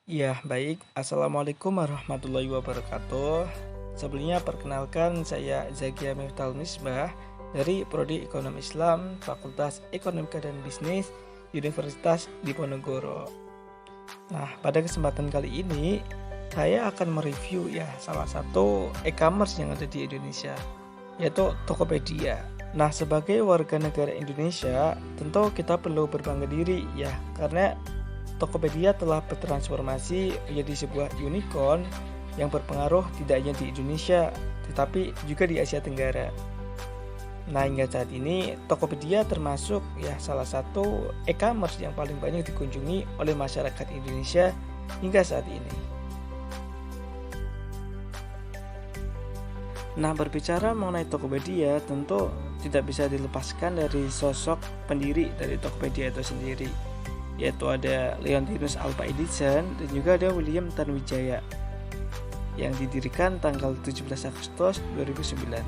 Ya, baik. Assalamualaikum warahmatullahi wabarakatuh. Sebelumnya perkenalkan saya Zakia Miftal Misbah dari Prodi Ekonomi Islam Fakultas Ekonomika dan Bisnis Universitas Diponegoro. Nah, pada kesempatan kali ini saya akan mereview salah satu e-commerce yang ada di Indonesia, yaitu Tokopedia. Nah, sebagai warga negara Indonesia, tentu kita perlu berbangga diri karena Tokopedia telah bertransformasi menjadi sebuah unicorn yang berpengaruh tidak hanya di Indonesia, tetapi juga di Asia Tenggara. Nah, hingga saat ini Tokopedia termasuk salah satu e-commerce yang paling banyak dikunjungi oleh masyarakat Indonesia hingga saat ini. Nah, berbicara mengenai Tokopedia, tentu tidak bisa dilepaskan dari sosok pendiri dari Tokopedia itu sendiri, yaitu ada Leontinus Alva Edison dan juga ada William Tanuwijaya yang didirikan tanggal 17 Agustus 2009.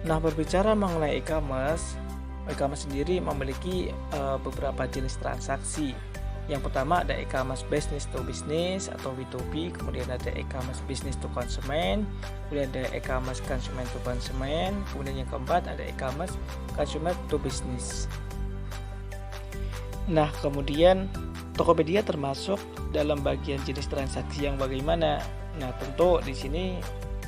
Nah, berbicara mengenai e-commerce sendiri memiliki beberapa jenis transaksi. Yang pertama ada e-commerce business to business atau B2B, kemudian ada e-commerce business to consumer, kemudian ada e-commerce consumer to consumer, kemudian yang keempat ada e-commerce consumer to business. Nah, kemudian Tokopedia termasuk dalam bagian jenis transaksi yang bagaimana? Nah, tentu di sini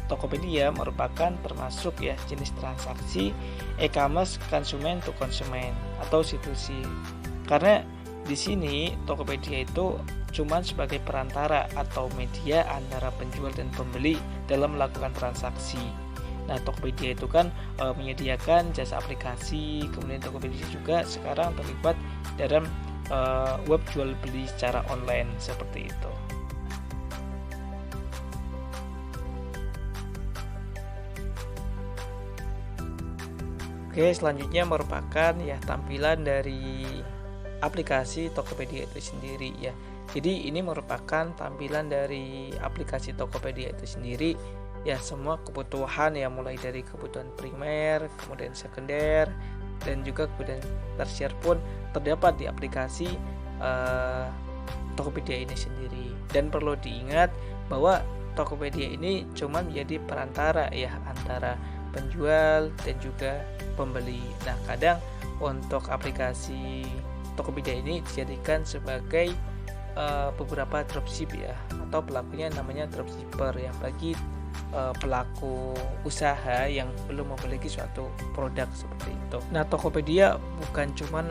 Tokopedia merupakan termasuk jenis transaksi e-commerce consumer to consumer atau C2C. Karena di sini Tokopedia itu cuma sebagai perantara atau media antara penjual dan pembeli dalam melakukan transaksi. Nah, Tokopedia itu kan menyediakan jasa aplikasi, kemudian Tokopedia juga sekarang terlibat dalam web jual beli secara online seperti itu. Oke, selanjutnya merupakan tampilan dari aplikasi Tokopedia itu sendiri ya. Jadi ini merupakan tampilan dari aplikasi Tokopedia itu sendiri semua kebutuhan mulai dari kebutuhan primer, kemudian sekunder, dan juga kemudian tersier pun terdapat di aplikasi Tokopedia ini sendiri. Dan perlu diingat bahwa Tokopedia ini cuma menjadi perantara antara penjual dan juga pembeli. Nah, kadang untuk aplikasi Tokopedia ini dijadikan sebagai beberapa dropship atau pelakunya namanya dropshipper bagi pelaku usaha yang belum memiliki suatu produk seperti itu. Nah, Tokopedia bukan cuman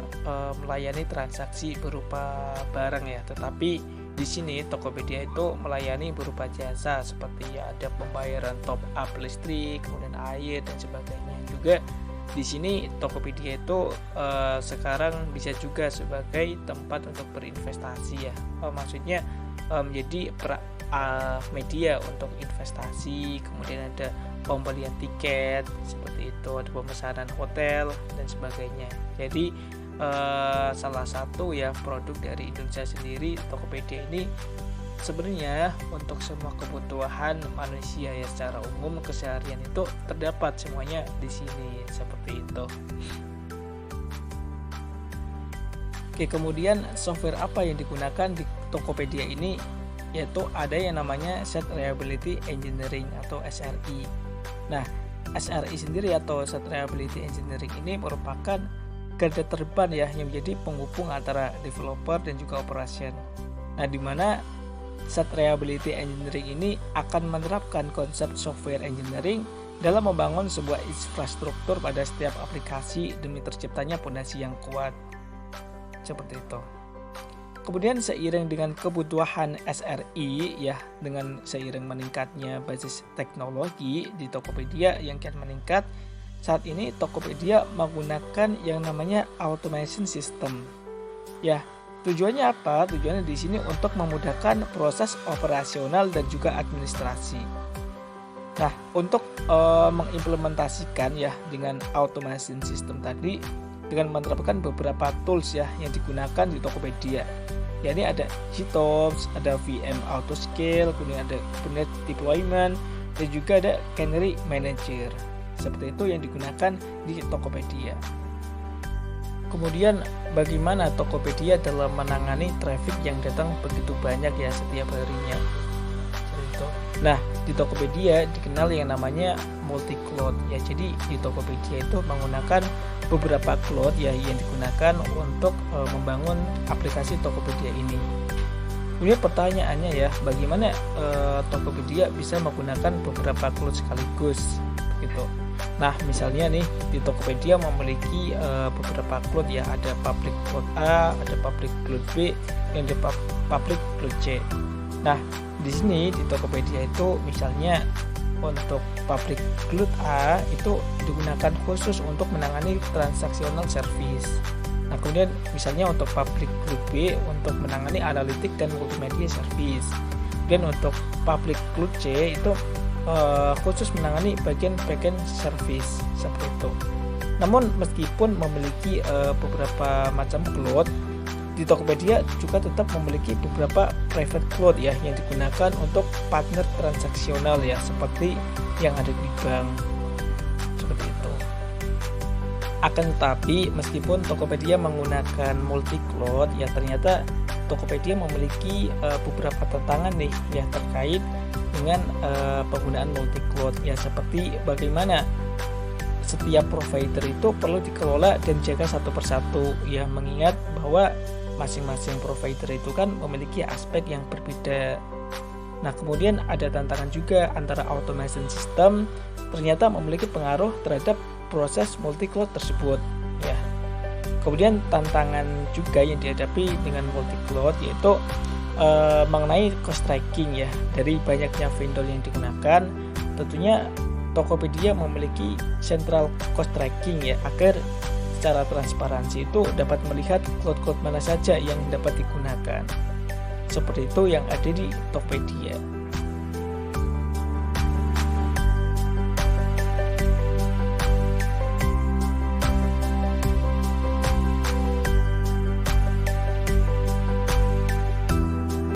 melayani transaksi berupa barang tetapi di sini Tokopedia itu melayani berupa jasa seperti ada pembayaran top up listrik, kemudian air dan sebagainya. Juga di sini Tokopedia itu sekarang bisa juga sebagai tempat untuk berinvestasi maksudnya menjadi media untuk investasi, kemudian ada pembelian tiket seperti itu, ada pemesanan hotel dan sebagainya. Jadi salah satu produk dari Indonesia sendiri, Tokopedia ini sebenarnya untuk semua kebutuhan manusia secara umum keseharian itu terdapat semuanya di sini seperti itu. Oke, kemudian software apa yang digunakan di Tokopedia ini? Yaitu ada yang namanya Site Reliability Engineering atau SRE. Nah, SRE sendiri atau Site Reliability Engineering ini merupakan garda terdepan yang menjadi penghubung antara developer dan juga operation. Nah, di mana Site Reliability Engineering ini akan menerapkan konsep software engineering dalam membangun sebuah infrastruktur pada setiap aplikasi demi terciptanya fondasi yang kuat. Seperti itu. Kemudian seiring dengan kebutuhan SRE dengan seiring meningkatnya basis teknologi di Tokopedia yang kian meningkat, saat ini Tokopedia menggunakan yang namanya automation system. Tujuannya apa? Tujuannya di sini untuk memudahkan proses operasional dan juga administrasi. Nah, untuk mengimplementasikan dengan automation system tadi dengan menerapkan beberapa tools yang digunakan di Tokopedia. Ini ada GitOps, ada VM Autoscale, kemudian ada Kubernetes Deployment, dan juga ada Canary Manager. Seperti itu yang digunakan di Tokopedia. Kemudian bagaimana Tokopedia dalam menangani traffic yang datang begitu banyak ya setiap harinya. Seperti itu. Nah, di Tokopedia dikenal yang namanya multi cloud ya. Jadi di Tokopedia itu menggunakan beberapa cloud ya yang digunakan untuk membangun aplikasi Tokopedia ini. Kemudian pertanyaannya ya, bagaimana Tokopedia bisa menggunakan beberapa cloud sekaligus gitu. Nah, misalnya nih di Tokopedia memiliki beberapa cloud ya, ada public cloud A, ada public cloud B, dan ada public cloud C. Nah, di sini di Tokopedia itu misalnya untuk public cloud A itu digunakan khusus untuk menangani transactional service. Nah, kemudian misalnya untuk public cloud B untuk menangani analitik dan multimedia service. Dan untuk public cloud C itu khusus menangani bagian backend service seperti itu. Namun meskipun memiliki beberapa macam cloud, di Tokopedia juga tetap memiliki beberapa private cloud ya yang digunakan untuk partner transaksional ya, seperti yang ada di bank seperti itu. Akan tetapi meskipun Tokopedia menggunakan multi cloud ya, ternyata Tokopedia memiliki beberapa tantangan nih ya terkait dengan penggunaan multi cloud ya, seperti bagaimana setiap provider itu perlu dikelola dan jaga satu persatu ya, mengingat bahwa masing-masing provider itu kan memiliki aspek yang berbeda. Nah, kemudian ada tantangan juga antara automation system ternyata memiliki pengaruh terhadap proses multi cloud tersebut ya. Kemudian tantangan juga yang dihadapi dengan multi cloud yaitu mengenai cost tracking ya, dari banyaknya vendor yang digunakan. Tentunya Tokopedia memiliki central cost tracking ya, agar secara transparansi itu dapat melihat cloud-cloud mana saja yang dapat digunakan. Seperti itu yang ada di Tokopedia.